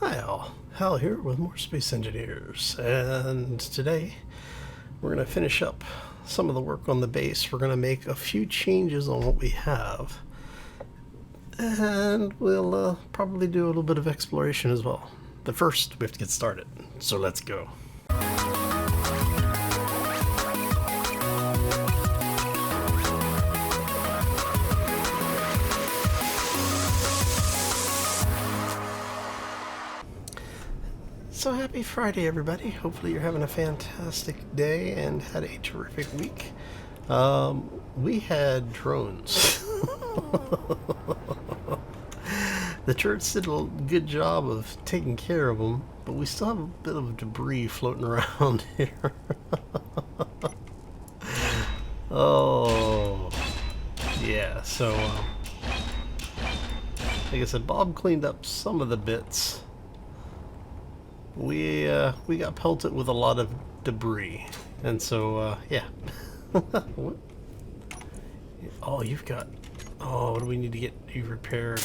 Hi all, Hal here with more Space Engineers, and today we're going to finish up some of the work on the base. We're going to make a few changes on what we have, and we'll probably do a little bit of exploration as well. But first, we have to get started, so let's go. So happy Friday, everybody. Hopefully you're having a fantastic day and had a terrific week. We had drones. The turrets did a good job of taking care of them, but we still have a bit of debris floating around here. Oh, yeah, so like I said, Bob cleaned up some of the bits. We got pelted with a lot of debris, and so yeah. What? Oh, you've got. Oh, what do we need to get you repaired?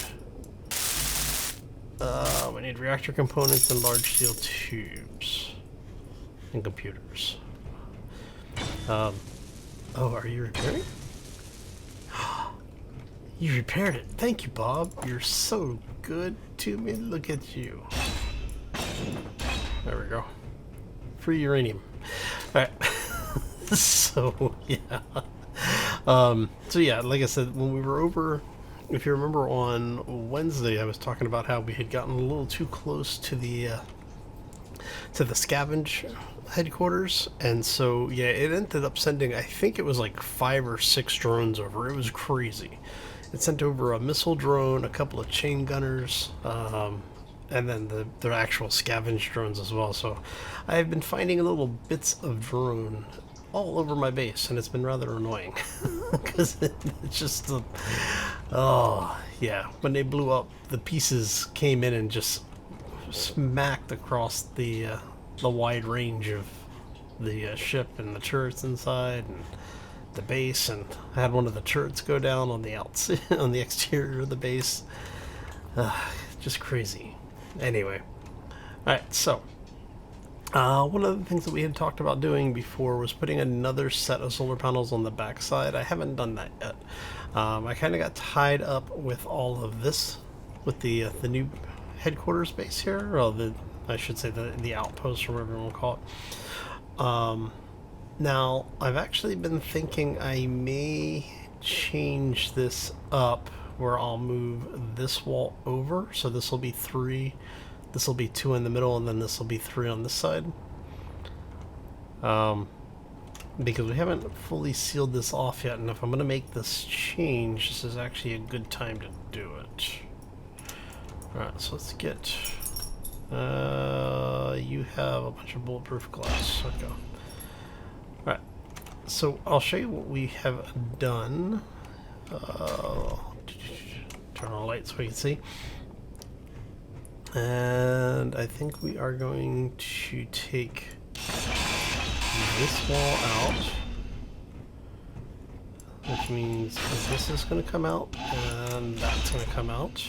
We need reactor components and large steel tubes and computers. Oh, are you repairing? You repaired it. Thank you, Bob. You're so good to me. Look at you. There we go. Free uranium. Alright. So, yeah. So, yeah, like I said, when we were over, if you remember on Wednesday, I was talking about how we had gotten a little too close to the scavenge headquarters. And so, yeah, it ended up sending, I think it was like 5 or 6 drones over. It was crazy. It sent over a missile drone, a couple of chain gunners, and then the actual scavenge drones as well. So I've been finding little bits of drone all over my base, and it's been rather annoying because it's just oh yeah, when they blew up, the pieces came in and just smacked across the wide range of the ship and the turrets inside and the base, and I had one of the turrets go down on the outside on the exterior of the base. Just crazy. Anyway, alright, so one of the things that we had talked about doing before was putting another set of solar panels on the backside. I haven't done that yet. I kind of got tied up with all of this, with the new headquarters base here, or I should say the outpost, or whatever you want to call it. Now, I've actually been thinking I may change this up, where I'll move this wall over, so this will be 3, this will be 2 in the middle, and then this will be 3 on this side. Because we haven't fully sealed this off yet, and if I'm going to make this change, this is actually a good time to do it. Alright, so let's get... you have a bunch of bulletproof glass. Okay. Alright, so I'll show you what we have done. Turn on the light so we can see. And I think we are going to take this wall out, which means this is going to come out and that's going to come out.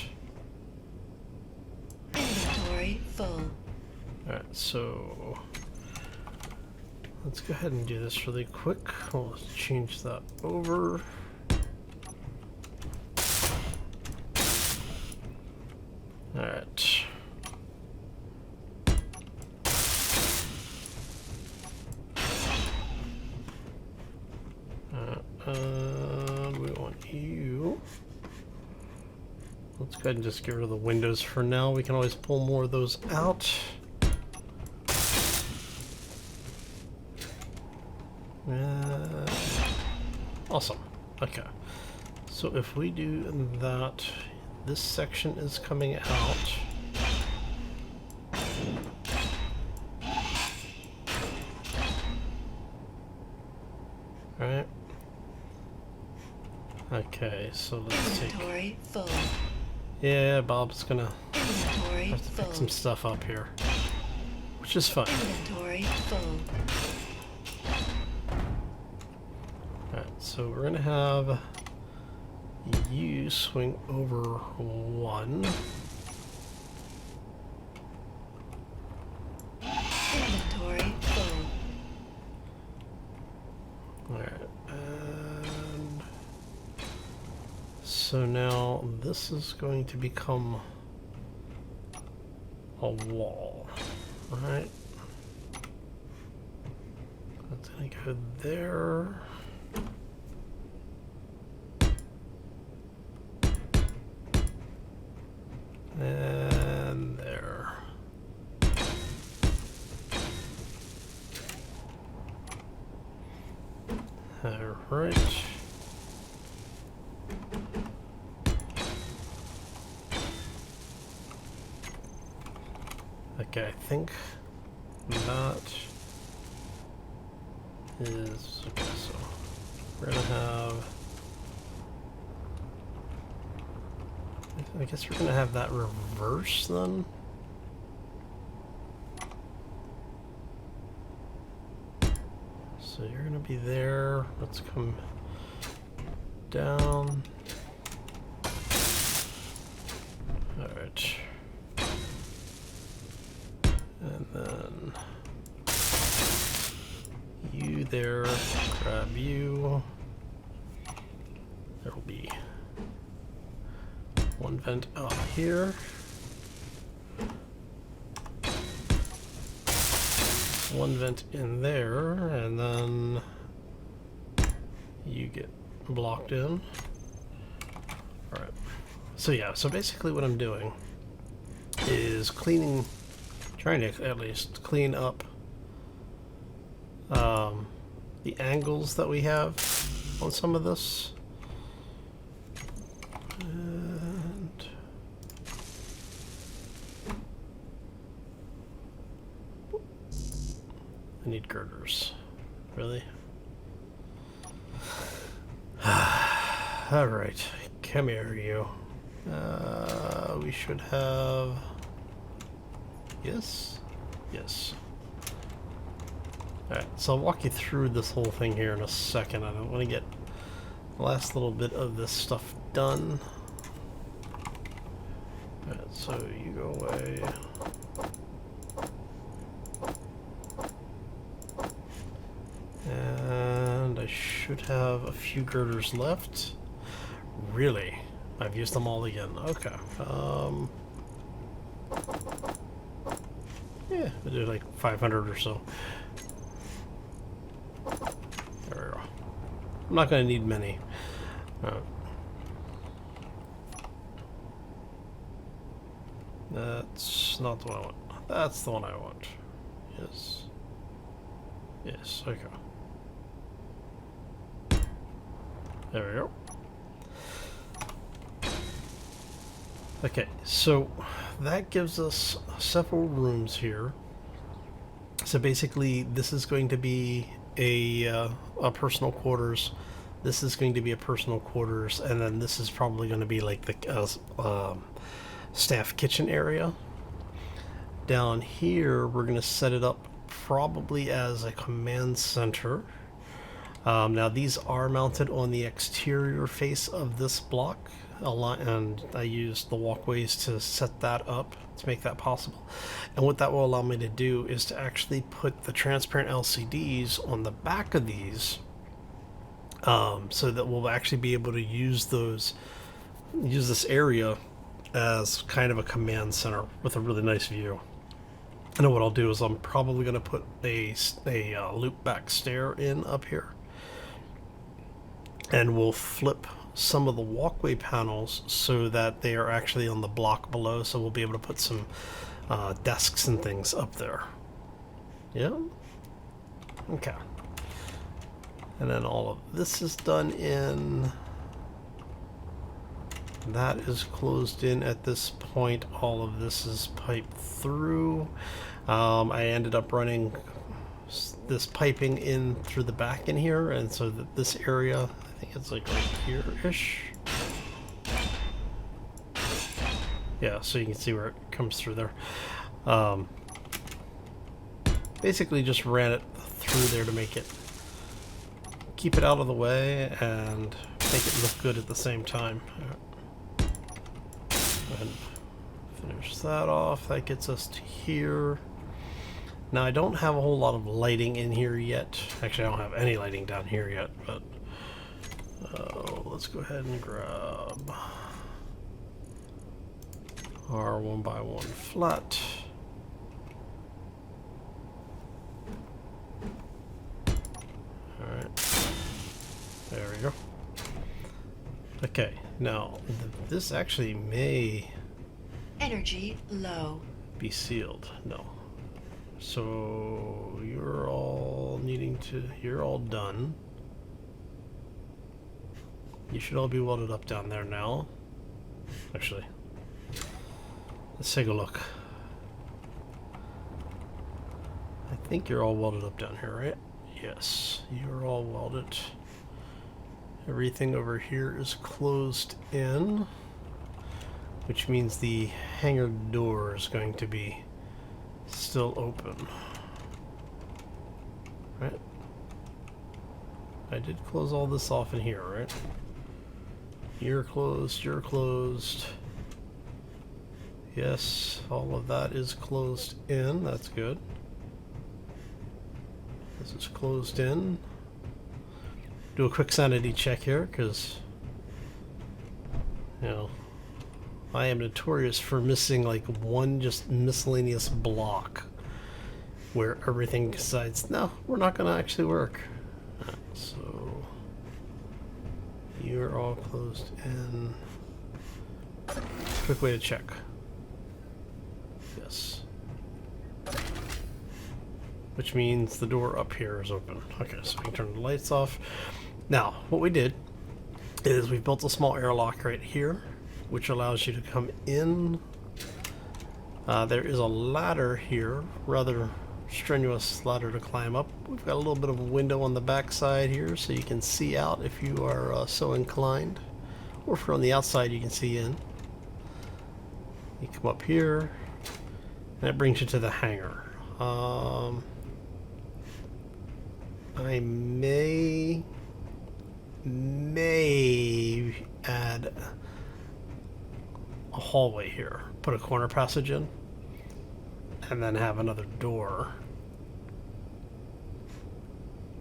Inventory full. Alright, so let's go ahead and do this really quick. Let's change that over. Alright. We want you. Let's go ahead and just get rid of the windows for now. We can always pull more of those out. Awesome. Okay. So if we do that, this section is coming out. Alright. Okay, so let's take... Inventory full. Yeah, Bob's gonna Inventory have to pick some stuff up here, which is fine. Inventory full. Alright, so we're gonna have you swing over 1. so now this is going to become a wall, right? That's gonna go there. And there. All right. Okay, I think that is okay. So we're gonna have. I guess we're gonna have that reverse then. So you're gonna be there. Let's come down. All right. And then you there, grab you. There will be one vent up here. One vent in there, and then you get blocked in. Alright. So yeah, so basically what I'm doing is cleaning, trying to at least clean up the angles that we have on some of this. And I need girders. Really? Alright, come here, you. We should have... Yes? Yes. Alright, so I'll walk you through this whole thing here in a second. I don't want to get the last little bit of this stuff done. Alright, so you go away. And I should have a few girders left. Really? I've used them all again. Okay. Yeah, I did like 500 or so. There we go. I'm not going to need many. That's not the one I want. That's the one I want. Yes. Yes, okay. There we go. Okay, so that gives us several rooms here. So basically, this is going to be a personal quarters. This is going to be a personal quarters, and then this is probably going to be like the staff kitchen area. Down here, we're going to set it up probably as a command center. Now these are mounted on the exterior face of this block, and I used the walkways to set that up to make that possible. And what that will allow me to do is to actually put the transparent LCDs on the back of these, so that we'll actually be able to use this area as kind of a command center with a really nice view. And what I'll do is I'm probably going to put a loop back stair in up here, and we'll flip some of the walkway panels so that they are actually on the block below, so we'll be able to put some desks and things up there. Yeah? Okay. And then all of this is done in. That is closed in at this point. All of this is piped through. I ended up running this piping in through the back in here, and so that this area, I think it's like right here-ish. Yeah, so you can see where it comes through there. Basically just ran it through there to make it, keep it out of the way and make it look good at the same time. And finish that off. That gets us to here. Now I don't have a whole lot of lighting in here yet. Actually, I don't have any lighting down here yet, but let's let's go ahead and grab our 1x1 flat. Alright. There we go. Okay, now this actually may Energy low. be sealed. No. So you're all you're all done. You should all be welded up down there now. Actually, let's take a look. I think you're all welded up down here, right? Yes, you're all welded. Everything over here is closed in, which means the hangar door is going to be still open. Right? I did close all this off in here, right? You're closed, you're closed. Yes, all of that is closed in. That's good. This is closed in. Do a quick sanity check here, because, you know, I am notorious for missing like one just miscellaneous block where everything decides, no, we're not going to actually work. So, you're all closed in. Quick way to check. Yes. Which means the door up here is open. Okay, so we can turn the lights off. Now, what we did is we built a small airlock right here, which allows you to come in. There is a ladder here, rather strenuous ladder to climb up. We've got a little bit of a window on the back side here, so you can see out if you are so inclined. Or if you're on the outside, you can see in. You come up here, and it brings you to the hangar. I may add a hallway here. Put a corner passage in, and then have another door.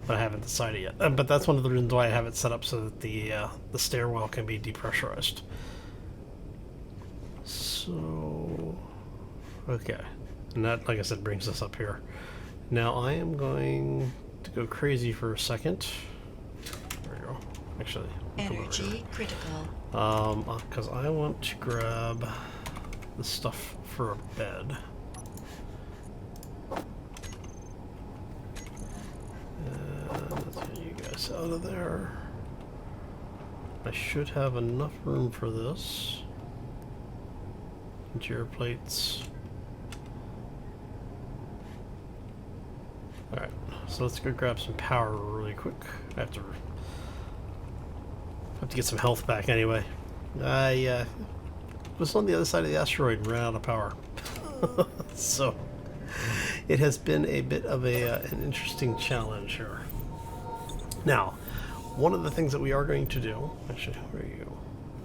But I haven't decided yet. But that's one of the reasons why I have it set up so that the stairwell can be depressurized. So, okay, and that, like I said, brings us up here. Now I am going to go crazy for a second. There we go. Actually, Energy critical. because I want to grab the stuff for a bed. And let's get you guys out of there. I should have enough room for this. Interior plates. Alright, so let's go grab some power really quick. I have to get some health back anyway. I was on the other side of the asteroid and ran out of power. So it has been a bit of an interesting challenge here. Now, one of the things that we are going to do, actually, where are you?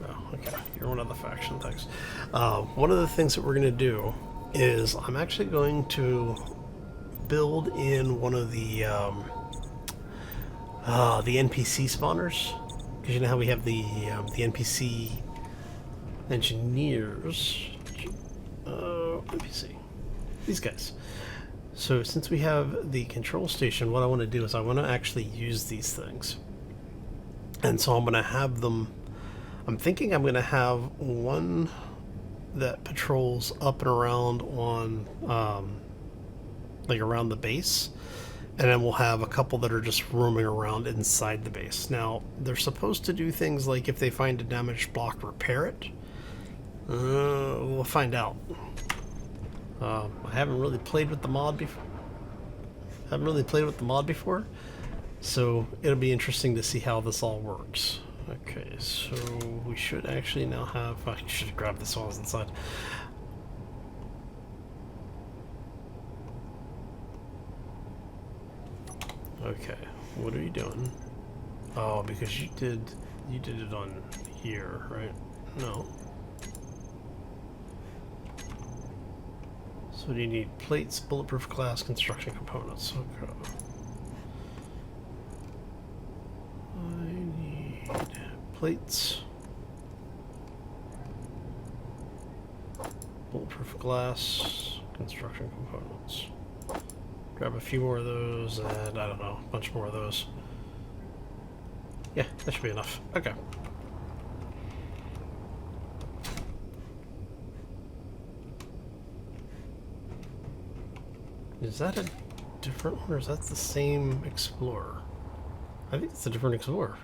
Oh, okay, you're one of the faction, thanks. One of the things that we're going to do is I'm actually going to build in one of the NPC spawners, because you know how we have the NPC engineers. NPC, these guys. So since we have the control station, what I want to do is I want to actually use these things, and so I'm going to have them. I'm thinking I'm going to have one that patrols up and around on like around the base, and then we'll have a couple that are just roaming around inside the base. Now, they're supposed to do things like if they find a damaged block, repair it. We'll find out. I haven't really played with the mod before. So it'll be interesting to see how this all works. Okay, so we should actually now have... I should have grabbed this while I was inside. Okay, what are you doing? Oh, because you did it on here, right? No. So do you need plates, bulletproof glass, construction components? Okay. I need plates. Bulletproof glass. Construction components. Grab a few more of those, and I don't know, a bunch more of those. Yeah, that should be enough. Okay. Is that a different one, or is that the same Explorer? I think it's a different Explorer.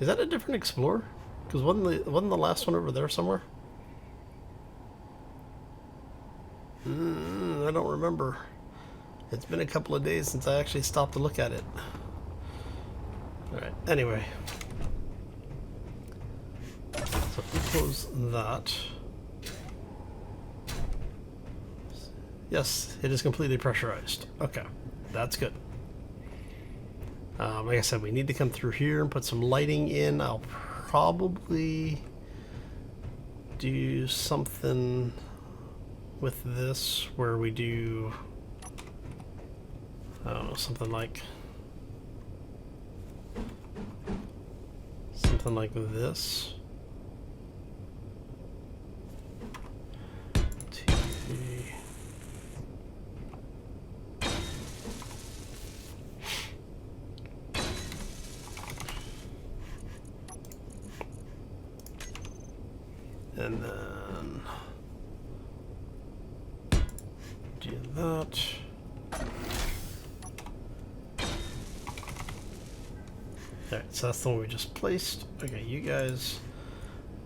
Is that a different Explorer? Because wasn't the last one over there somewhere? I don't remember. It's been a couple of days since I actually stopped to look at it. Alright, anyway. So if we close that. Yes, it is completely pressurized. Okay, that's good. Like I said, we need to come through here and put some lighting in. I'll probably do something with this where we do, I don't know, something like this. And then do that. Alright, so that's the one we just placed. Okay, you guys,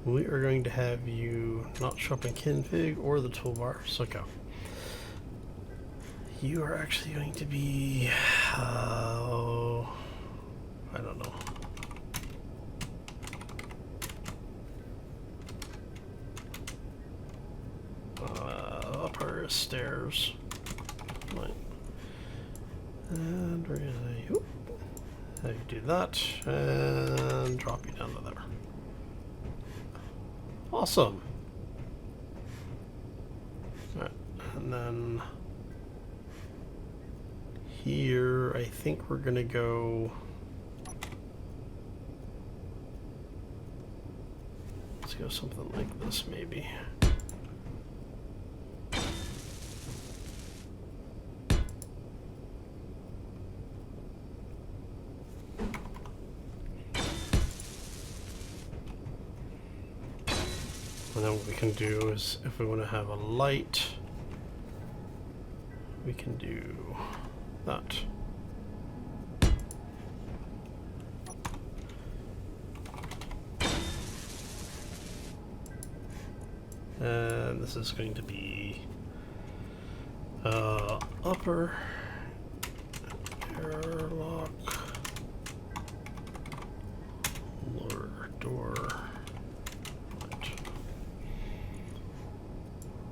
we are going to have you not show up in config or the toolbar, so go. You are actually going to be, I don't know. Upper stairs. Right. And we're gonna have you do that and drop you down to there. Awesome. Alright, and then here I think we're gonna go. Let's go something like this maybe. And then what we can do is, if we want to have a light, we can do that. And this is going to be upper airlock, lower door.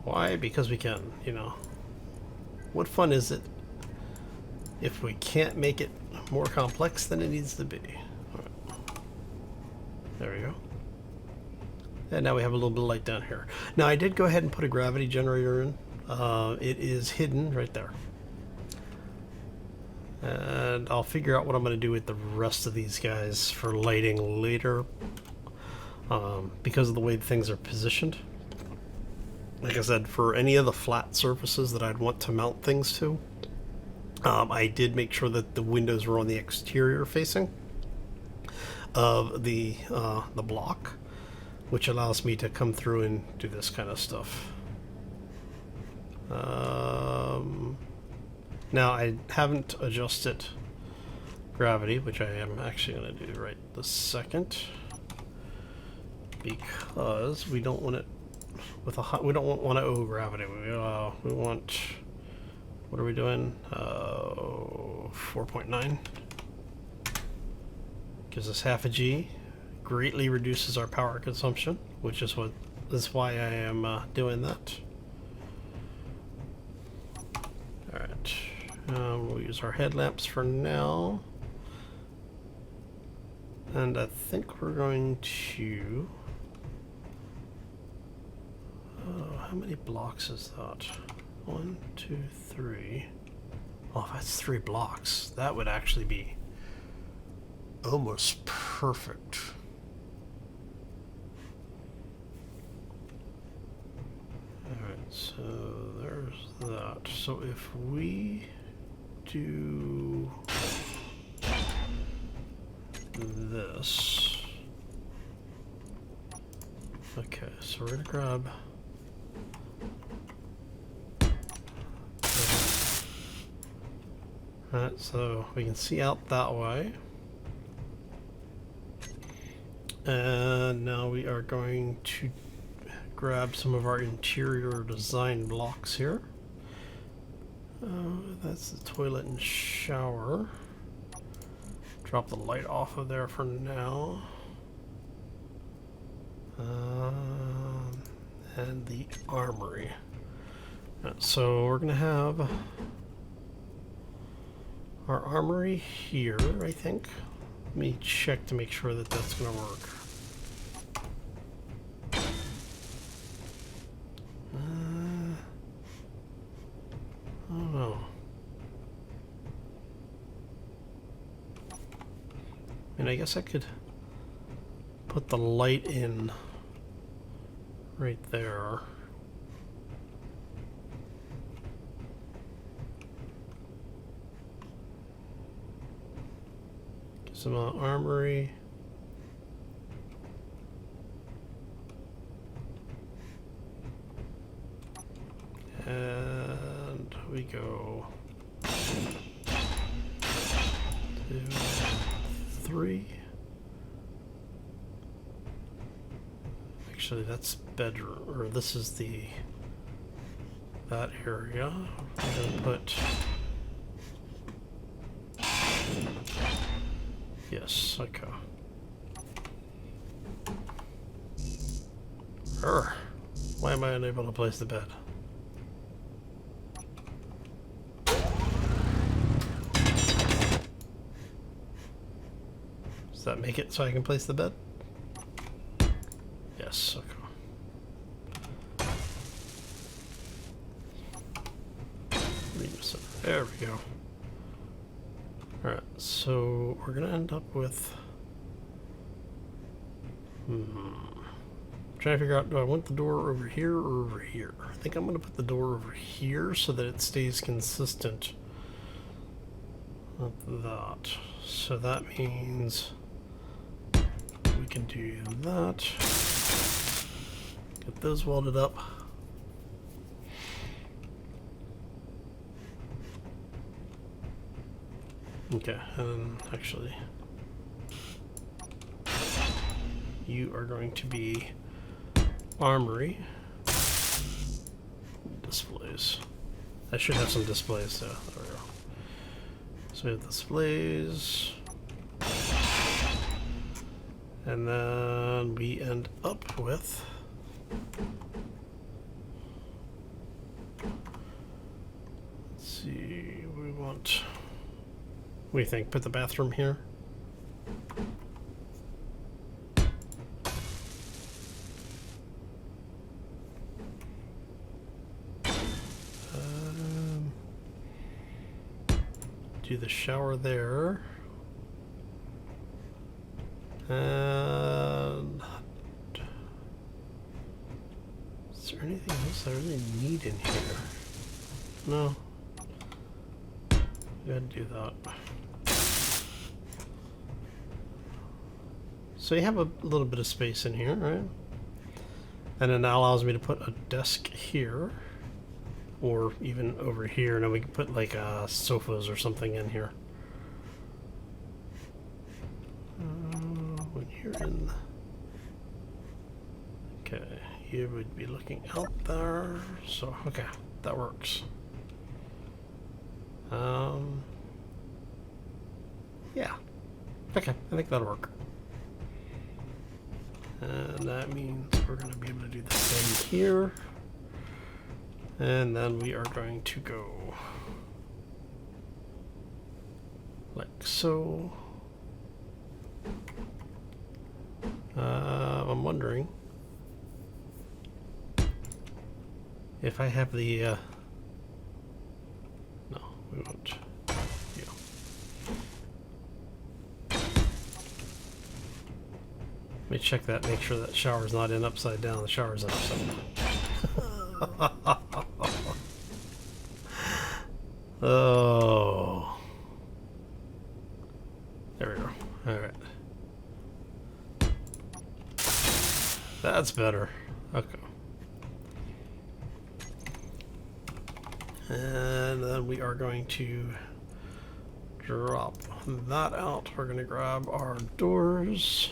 Why? Because we can, you know. What fun is it if we can't make it more complex than it needs to be? Alright. There we go. And now we have a little bit of light down here. Now I did go ahead and put a gravity generator in. It is hidden right there. And I'll figure out what I'm going to do with the rest of these guys for lighting later. Because of the way things are positioned. Like I said, for any of the flat surfaces that I'd want to mount things to, I did make sure that the windows were on the exterior facing of the block, which allows me to come through and do this kind of stuff. Now I haven't adjusted gravity, which I am actually going to do right this second, because we don't want it with a we don't want to owe gravity. We want, what are we doing? 4.9 gives us half a G. Greatly reduces our power consumption, which is why I am doing that. All right, we'll use our headlamps for now, and I think we're going to. How many blocks is that? 1, 2, 3. Oh, that's 3 blocks. That would actually be almost perfect. Alright, so there's that. So if we do this. Okay, so we're gonna grab alright, so we can see out that way. And now we are going to grab some of our interior design blocks here. That's the toilet and shower. Drop the light off of there for now. And the armory. So we're gonna have our armory here, I think. Let me check to make sure that that's gonna work. I don't know. I mean, I guess I could put the light in right there. Get some armory. And we go 2, 3. Actually, that's bedroom, or this is that area. We're gonna put, yes, okay. Why am I unable to place the bed? Does that make it so I can place the bed? Yes, okay. There we go. Alright, so we're gonna end up with trying to figure out, do I want the door over here or over here? I think I'm gonna put the door over here so that it stays consistent with that. So that means we can do that. Get those welded up. Okay, and actually, you are going to be armory displays. I should have some displays, so there we go. So we have displays, and then we end up with let's see, we want. What do you think? Put the bathroom here? Do the shower there. And is there anything else I really need in here? No. Go ahead and do that. So you have a little bit of space in here, right? And then that allows me to put a desk here, or even over here, and then we can put like sofas or something in here. When you're in, okay, you would be looking out there. So okay, that works. Yeah, okay, I think that'll work. And that means we're going to be able to do the same here. And then we are going to go like so. I'm wondering if I have the no, we want you. Let me check that, make sure that shower's not in upside down. The shower's in upside down. Oh. There we go. Alright. That's better. Okay. And then we are going to drop that out. We're going to grab our doors.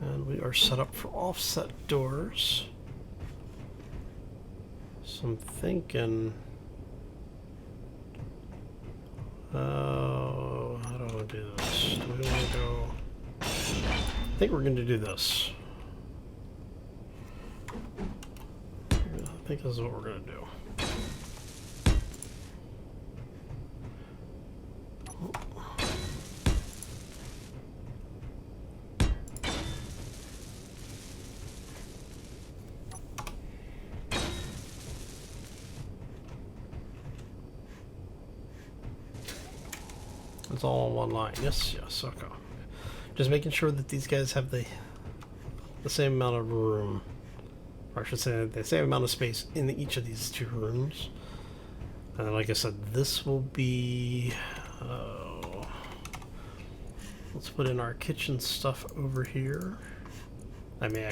And we are set up for offset doors. So I'm thinking... Oh, how do I want to do this? Do we want to go... I think we're going to do this. I think this is what we're going to do. It's all on one line. Yes, yes, okay. Just making sure that these guys have the same amount of room. Or I should say the same amount of space in each of these two rooms. And like I said, this will be... let's put in our kitchen stuff over here. I may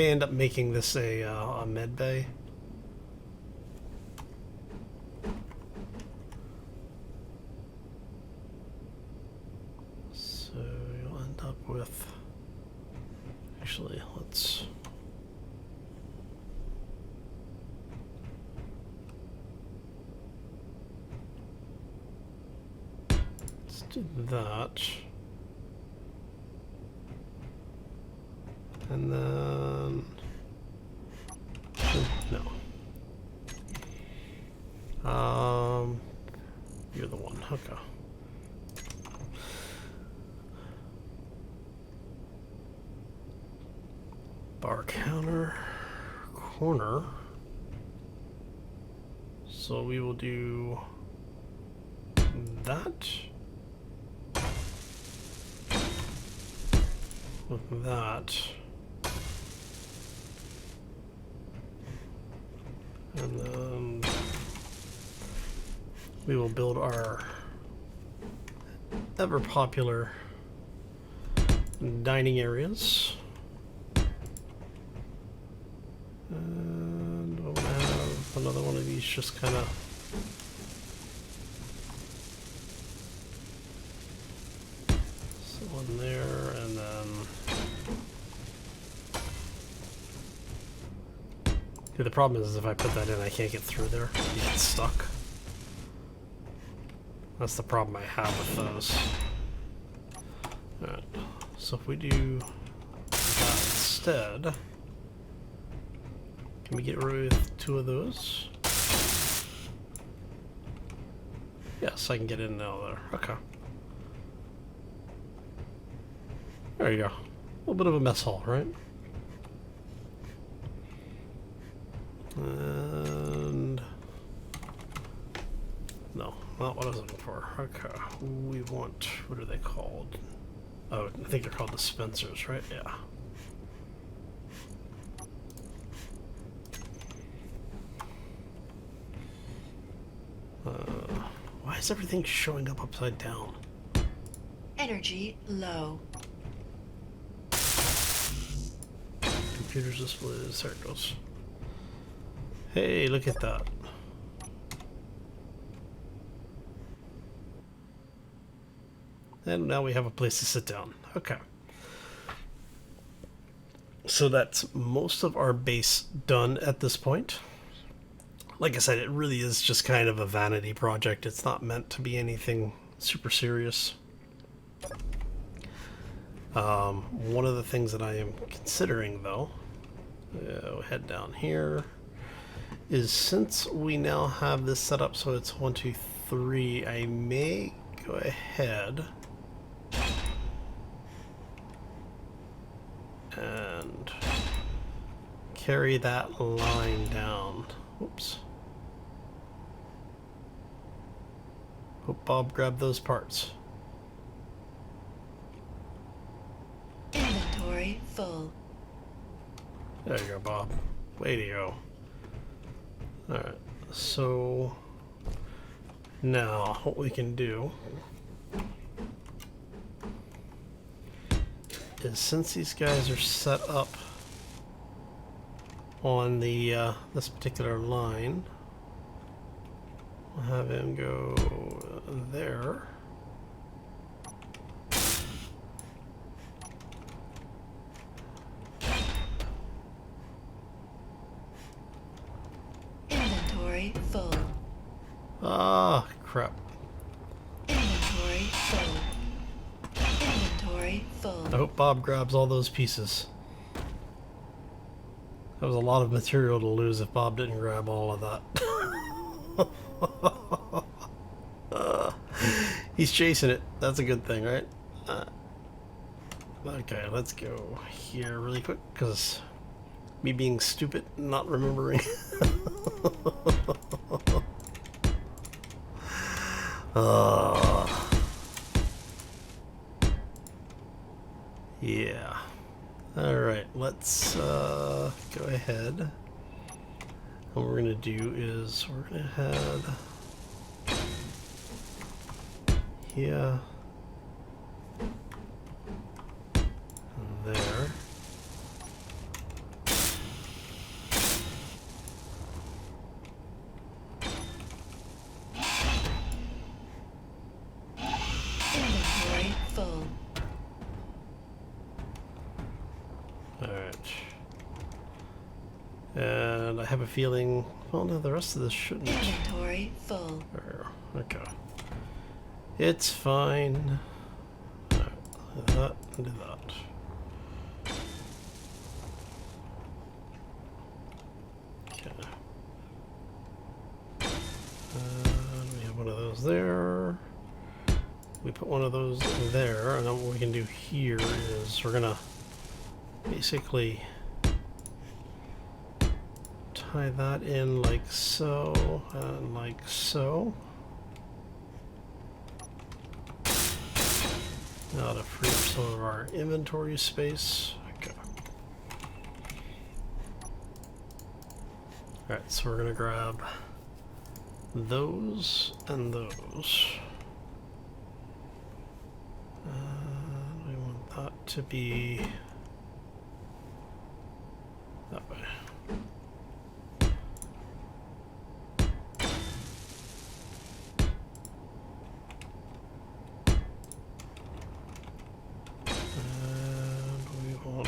end up making this a med bay. So you'll end up with... Actually, let's do that. And then... no. You're the one. Okay. Bar counter, corner. So we will do that with that. And then we will build our ever popular dining areas. And we'll have another one of these just kind of one there, and then the problem is if I put that in, I can't get through there. You get stuck. That's the problem I have with those. Alright, so if we do that instead, can we get rid of 2 of those? Yes, I can get in now there. Okay. There you go. A little bit of a mess hall, right? And... no, not what I was looking for. Okay. We want... what are they called? Oh, I think they're called dispensers, right? Yeah. Why is everything showing up upside down? Energy low. Computers displays, there it goes. Hey, look at that. And now we have a place to sit down. Okay. So that's most of our base done at this point. Like I said, it really is just kind of a vanity project. It's not meant to be anything super serious. One of the things that I am considering, though, we'll head down here, is since we now have this set up so it's 1, 2, 3, I may go ahead and carry that line down. Oops. Hope Bob grabbed those parts. Inventory full. There you go, Bob. Way to go. Alright, so now what we can do is, since these guys are set up on the this particular line, we'll have him go there. Inventory full. Ah, crap. Inventory full. Inventory full. I hope Bob grabs all those pieces. That was a lot of material to lose if Bob didn't grab all of that. He's chasing it. That's a good thing, right? Okay, let's go here really quick, because me being stupid, not remembering. Yeah. Alright, let's go ahead. And what we're going to do is we're going to head here and there. Inventory full. Alright. And I have a feeling, well, no, the rest of this shouldn't. Inventory full. Okay. It's fine. Alright, do that and do that. Okay. We have one of those there. We put one of those there, and then what we can do here is we're gonna basically tie that in like so, and like so. Now to free up some of our inventory space. Okay. Alright, so we're gonna grab those and those. We want that to be that way. And we want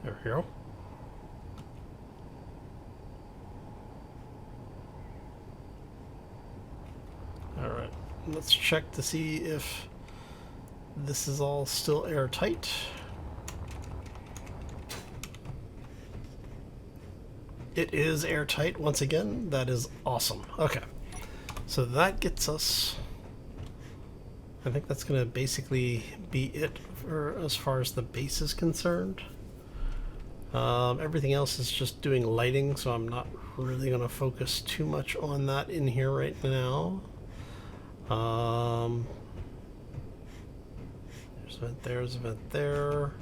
there we go. Alright, let's check to see if this is all still airtight. It is airtight once again. That is awesome. Okay, so that gets us, I think that's going to basically be it for as far as the base is concerned. Everything else is just doing lighting, so I'm not really going to focus too much on that in here right now. There's a vent there, there's a vent there.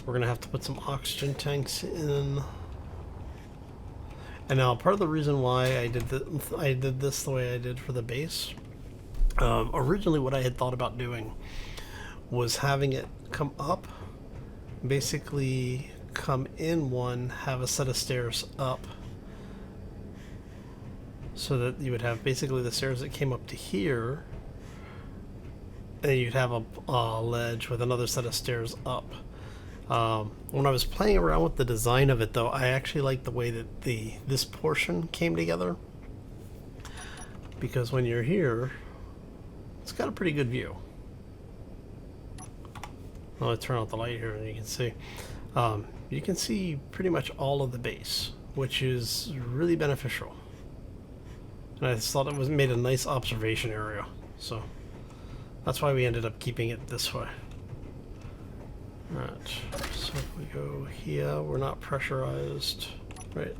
We're gonna have to put some oxygen tanks in. And now part of the reason why I did this the way I did for the base, originally what I had thought about doing was having it come up, basically come in one, have a set of stairs up, so that you would have basically the stairs that came up to here, and you'd have a ledge with another set of stairs up. When I was playing around with the design of it, though, I actually liked the way that this portion came together, because when you're here, it's got a pretty good view. I'll turn out the light here, and you can see pretty much all of the base, which is really beneficial. And I just thought it made a nice observation area, so that's why we ended up keeping it this way. Alright, so if we go here, we're not pressurized, right?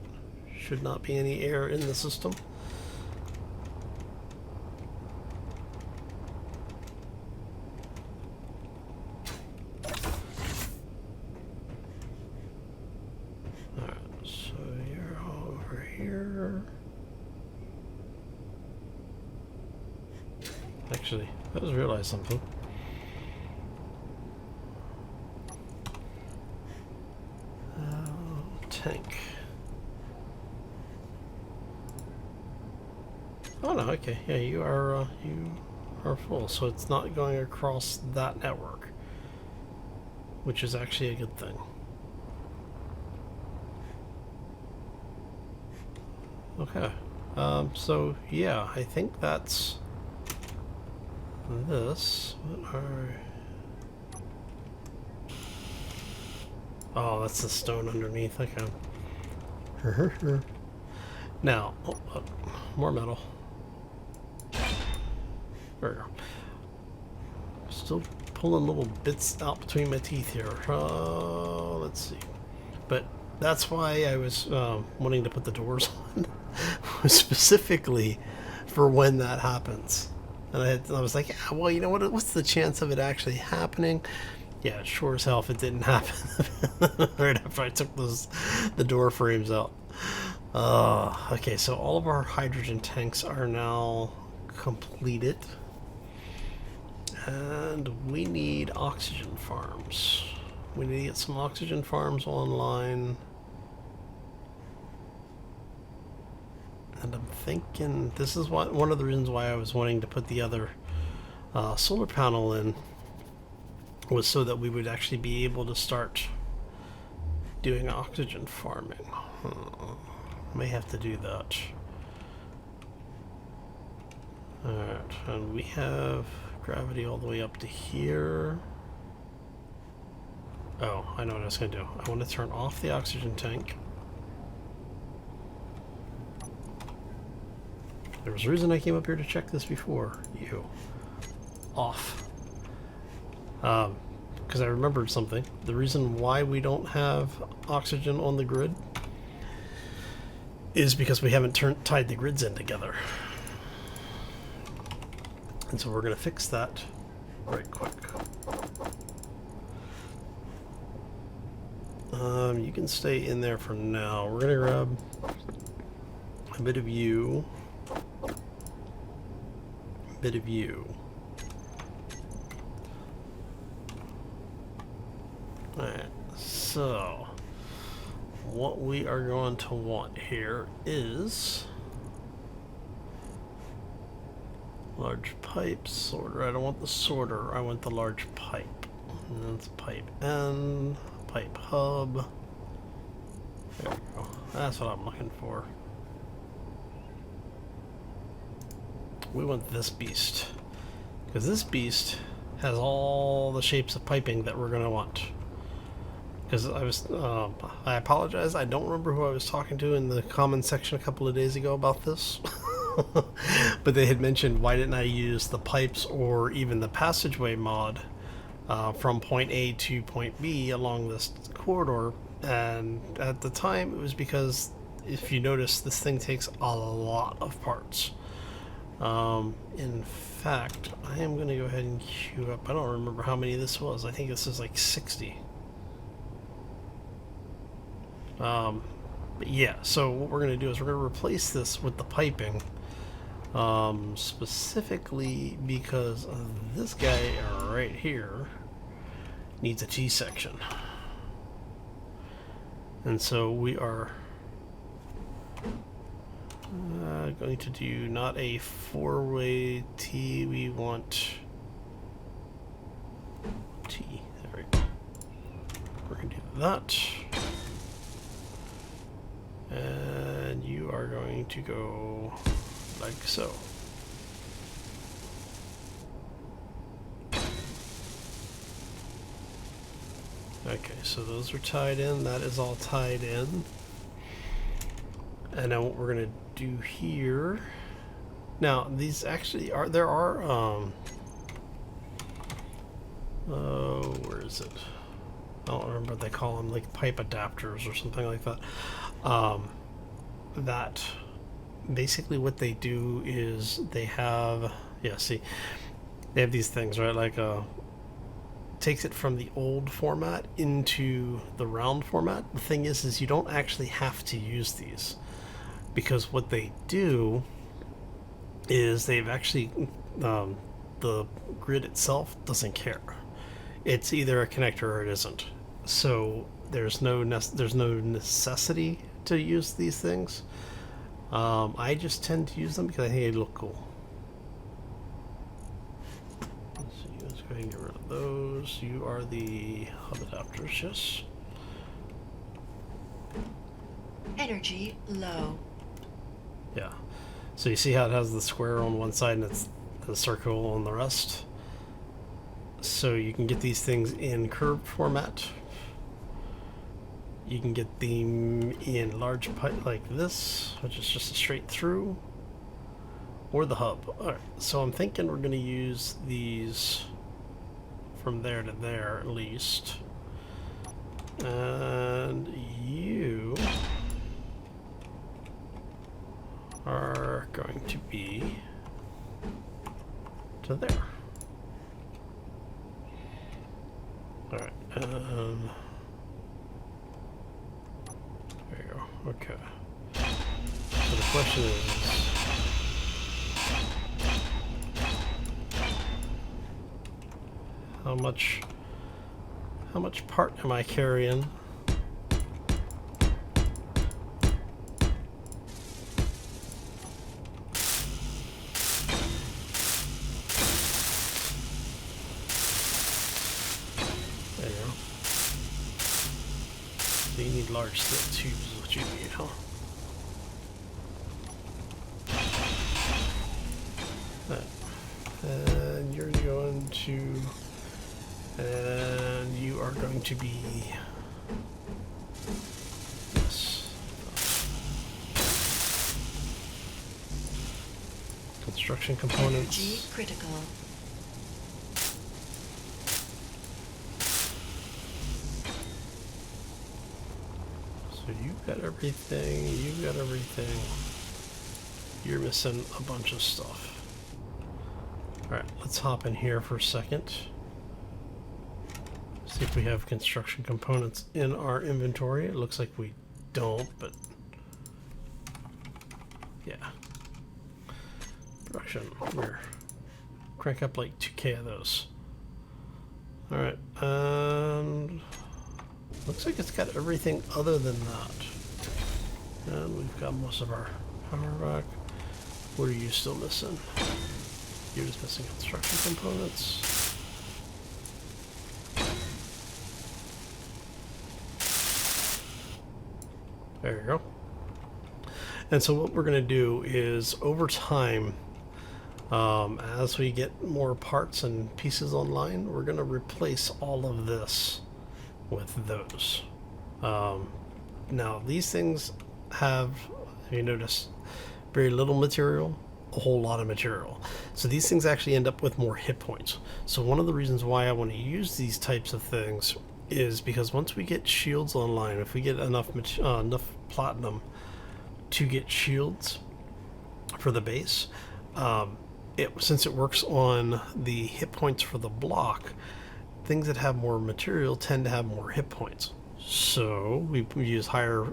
Should not be any air in the system. Alright, so you're over here. Actually, I just realized something. Tank. Oh no, okay, yeah, you are full, so it's not going across that network, which is actually a good thing. Okay, so yeah, I think that's this. What are... Oh, that's the stone underneath. Okay. Now, more metal. There we go. Still pulling little bits out between my teeth here. Let's see. But that's why I was wanting to put the doors on, specifically for when that happens. And I was like, yeah, well, you know what? What's the chance of it actually happening? Yeah, sure as hell if it didn't happen right after I took the door frames out. Okay, so all of our hydrogen tanks are now completed. And we need oxygen farms. We need to get some oxygen farms online. And I'm thinking this is one of the reasons why I was wanting to put the other solar panel in, was so that we would actually be able to start doing oxygen farming. May have to do that. Alright, and we have gravity all the way up to here. Oh, I know what I was going to do. I want to turn off the oxygen tank. There was a reason I came up here to check this before. You. Off. Because I remembered something. The reason why we don't have oxygen on the grid is because we haven't tied the grids in together. And so we're going to fix that right quick. You can stay in there for now. We're going to grab a bit of you. A bit of you. Alright, so what we are going to want here is large pipe sorter. I don't want the sorter, I want the large pipe. And that's pipe N, pipe hub. There we go. That's what I'm looking for. We want this beast, because this beast has all the shapes of piping that we're going to want. Because I apologize, I don't remember who I was talking to in the comment section a couple of days ago about this. But they had mentioned, why didn't I use the pipes or even the passageway mod from point A to point B along this corridor. And at the time, it was because, if you notice, this thing takes a lot of parts. In fact, I am going to go ahead and queue up. I don't remember how many this was. I think this is like 60. But yeah, so what we're going to do is we're going to replace this with the piping, specifically because this guy right here needs a T-section. And so we are going to do not a four-way T, we want T. There we go. We're going to do that. And you are going to go like so. Okay, so those are tied in. That is all tied in. And now what we're going to do here... Now, these actually are... There are... oh, where is it? don't remember what they call them, like pipe adapters or something like that. That basically what they do is they have, yeah, see, they have these things, right? Like takes it from the old format into the round format. The thing is you don't actually have to use these, because what they do is they've actually the grid itself doesn't care. It's either a connector or it isn't. So there's no necessity to use these things. I just tend to use them because I think they look cool. Let's see, let's go ahead and get rid of those. You are the hub adapters, yes. Energy low. Yeah. So you see how it has the square on one side and it's the circle on the rest? So you can get these things in curved format. You can get them in large pipe like this, which is just a straight through, or the hub. Alright, so I'm thinking we're going to use these from there to there at least. And you are going to be to there. Alright, there you go, okay. So the question is, how much part am I carrying? You need large steel tubes is what you need, huh? And you're going to... And you are going to be... Yes. Construction components. Energy critical. So you've got everything, you've got everything. You're missing a bunch of stuff. Alright, let's hop in here for a second. See if we have construction components in our inventory. It looks like we don't, but yeah. Production, we're crank up like 2K of those. Alright, and looks like it's got everything other than that. And we've got most of our power rack. What are you still missing? You're just missing construction components. There you go. And so what we're going to do is, over time, as we get more parts and pieces online, we're going to replace all of this with those. Now, these things have, if you notice, very little material, a whole lot of material. So these things actually end up with more hit points. So one of the reasons why I want to use these types of things is because once we get shields online, if we get enough platinum to get shields for the base, since it works on the hit points for the block, things that have more material tend to have more hit points. So we use higher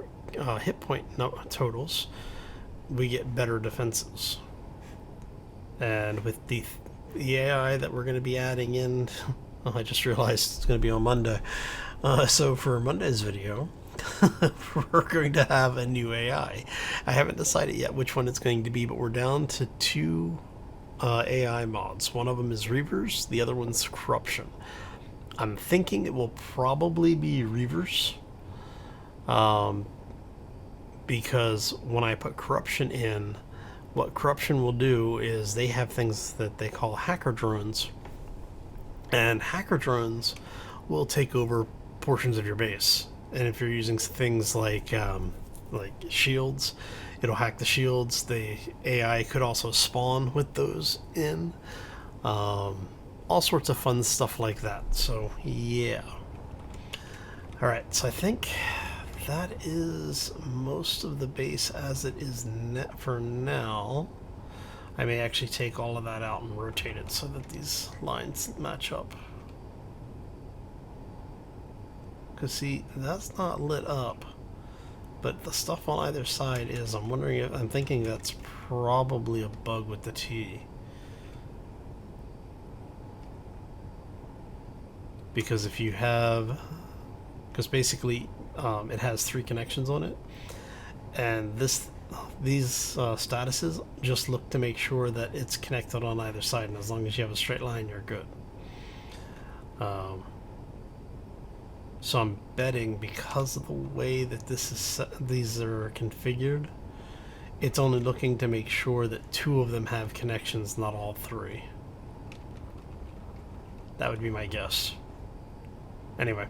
hit point totals, we get better defenses. And with the AI that we're going to be adding in, I just realized it's going to be on Monday. So for Monday's video, we're going to have a new AI. I haven't decided yet which one it's going to be, but we're down to 2 AI mods. One of them is Reavers, the other one's Corruption. I'm thinking it will probably be Reavers, because when I put Corruption in, what Corruption will do is they have things that they call hacker drones, and hacker drones will take over portions of your base. And if you're using things like shields, it'll hack the shields. The AI could also spawn with those in. All sorts of fun stuff like that. So yeah. Alright, so I think that is most of the base as it is for now. I may actually take all of that out and rotate it so that these lines match up. Because see, that's not lit up, but the stuff on either side is. I'm wondering if, I'm thinking that's probably a bug with the T. Because if you have, because basically it has 3 connections on it, and these statuses just look to make sure that it's connected on either side, and as long as you have a straight line, you're good. So I'm betting because of the way that this is set, these are configured, it's only looking to make sure that 2 of them have connections, not all 3. That would be my guess. Anyway,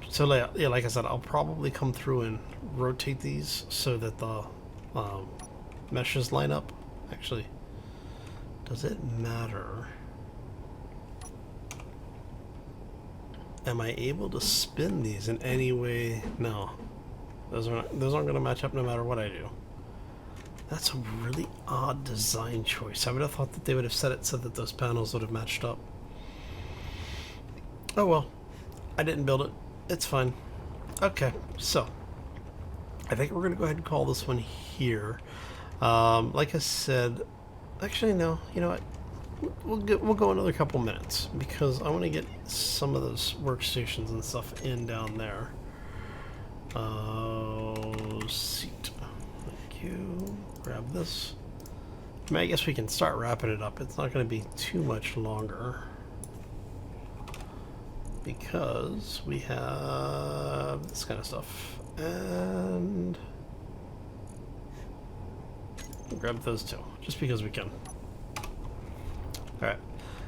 so yeah, like I said, I'll probably come through and rotate these so that the meshes line up. Actually, does it matter? Am I able to spin these in any way? No. Those aren't going to match up no matter what I do. That's a really odd design choice. I would have thought that they would have set it so that those panels would have matched up. Oh well. I didn't build it. It's fine. Okay, so I think we're going to go ahead and call this one here. Like I said, actually no, you know what? We'll go another couple minutes because I want to get some of those workstations and stuff in down there. Seat. Thank you. Grab this. I mean, I guess we can start wrapping it up. It's not going to be too much longer because we have this kind of stuff. And we'll grab those two just because we can. Alright,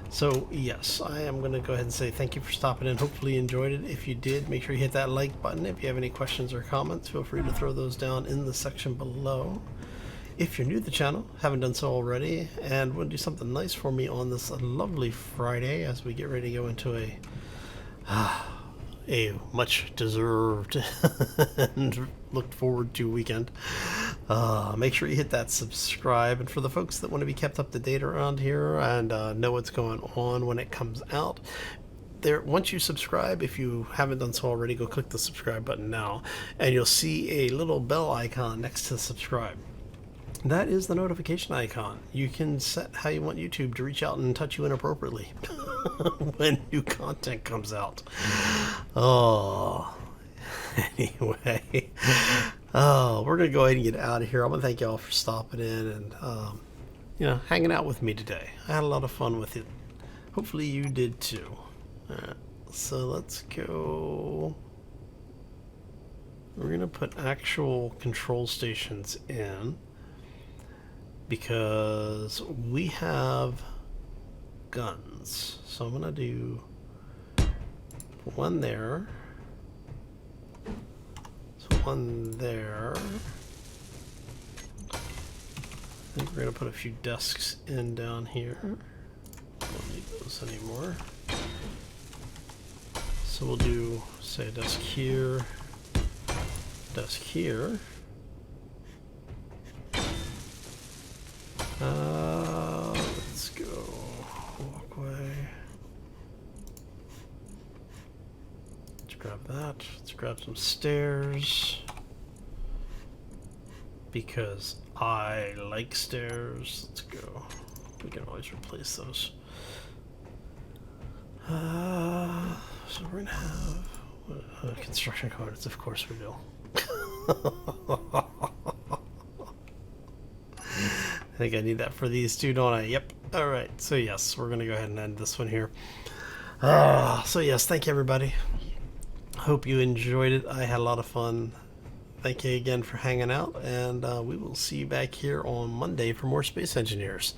so yes, I am going to go ahead and say thank you for stopping in. Hopefully you enjoyed it. If you did, make sure you hit that like button. If you have any questions or comments, feel free to throw those down in the section below. If you're new to the channel, haven't done so already, and want to do something nice for me on this lovely Friday as we get ready to go into a much deserved and looked forward to weekend, make sure you hit that subscribe. And for the folks that want to be kept up to date around here and know what's going on when it comes out, once you subscribe, if you haven't done so already, go click the subscribe button now and you'll see a little bell icon next to subscribe. That is the notification icon. You can set how you want YouTube to reach out and touch you inappropriately when new content comes out. Oh, anyway. Oh, we're going to go ahead and get out of here. I want to thank y'all for stopping in and, you know, hanging out with me today. I had a lot of fun with it. Hopefully you did too. So let's go. We're going to put actual control stations in, because we have guns. So I'm going to do one there. So one there. I think we're going to put a few desks in down here. Don't need those anymore. So we'll do, say, a desk here, desk here. Let's go walkway. Let's grab that. Let's grab some stairs because I like stairs. Let's go. We can always replace those. So we're gonna have construction components. Of course we do. I think I need that for these two, don't I? Yep. All right. So yes, we're going to go ahead and end this one here. So yes, thank you, everybody. Hope you enjoyed it. I had a lot of fun. Thank you again for hanging out, and we will see you back here on Monday for more Space Engineers.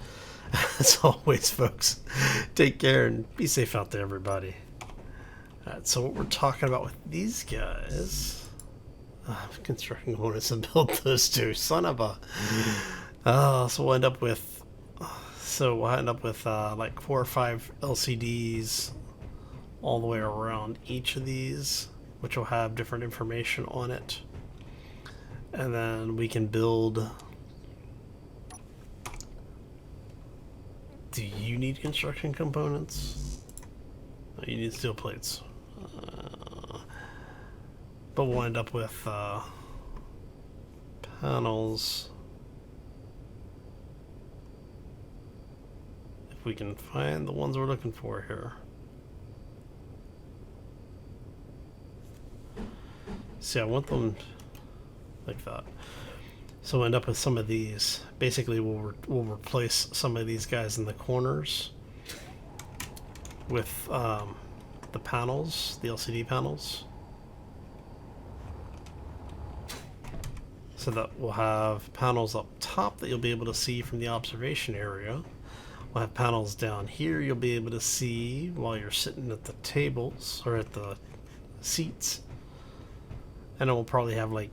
As always, folks, take care and be safe out there, everybody. All right, so what we're talking about with these guys... construction components and build those two. Son of a... so we'll end up with like 4 or 5 LCDs all the way around each of these which will have different information on it. And then we can build... Do you need construction components? No, you need steel plates. But we'll end up with panels. If we can find the ones we're looking for here. See, I want them like that. So we'll end up with some of these. Basically, we'll replace some of these guys in the corners with the panels, the LCD panels. So that we'll have panels up top that you'll be able to see from the observation area. We'll have panels down here you'll be able to see while you're sitting at the tables or at the seats. And then we'll probably have like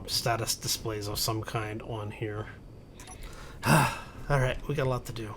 status displays of some kind on here. Alright, we got a lot to do.